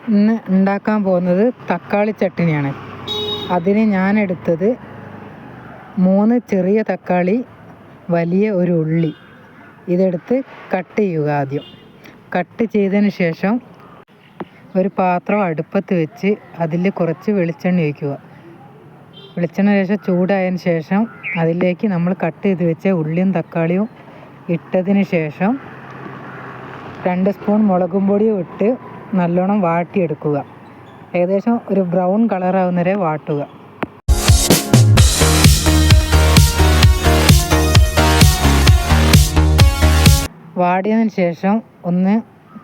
ഇന്ന് ഉണ്ടാക്കാൻ പോകുന്നത് തക്കാളി ചട്നിയാണ്. അതിന് ഞാൻ എടുത്തത് 3 ചെറിയ തക്കാളി, വലിയ ഒരു ഉള്ളി. ഇതെടുത്ത് കട്ട് ചെയ്യുക. ആദ്യം കട്ട് ചെയ്തതിന് ശേഷം ഒരു പാത്രം അടുപ്പത്ത് വെച്ച് അതിൽ കുറച്ച് വെളിച്ചെണ്ണ ഒഴിക്കുക. വെളിച്ചെണ്ണ ശേഷം ചൂടായതിന് ശേഷം അതിലേക്ക് നമ്മൾ കട്ട് ചെയ്ത് വെച്ച ഉള്ളിയും തക്കാളിയും ഇട്ടതിന് ശേഷം 2 സ്പൂൺ മുളകും പൊടിയും ഇട്ട് നല്ലോണം വാട്ടിയെടുക്കുക. ഏകദേശം ഒരു ബ്രൗൺ കളറാവുന്നവരെ വാട്ടുക. വാടിയതിന് ശേഷം ഒന്ന്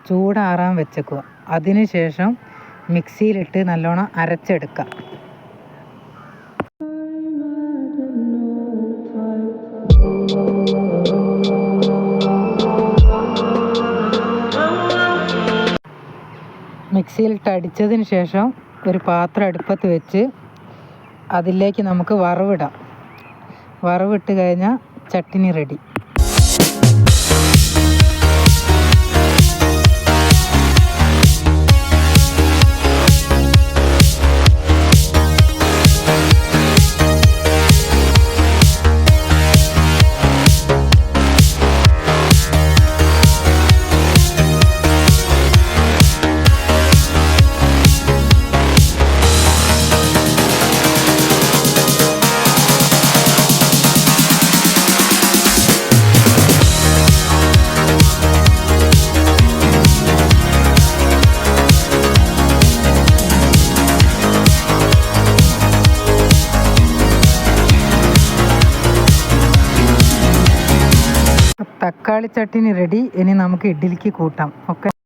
ചൂടാറാൻ വെച്ചേക്കുക. അതിന് ശേഷം മിക്സിയിലിട്ട് നല്ലോണം അരച്ചെടുക്കുക. മിക്സിയിലിട്ട് അടിച്ചതിന് ശേഷം ഒരു പാത്രം അടുപ്പത്ത് വെച്ച് അതിലേക്ക് നമുക്ക് വറവിടാം. വറവിട്ട് കഴിഞ്ഞാൽ ചട്നി റെഡി. തക്കാളി ചട്നി റെഡി. ഇനി നമുക്ക് ഇഡ്ഡലിക്ക് കൂട്ടാം. ഓക്കെ.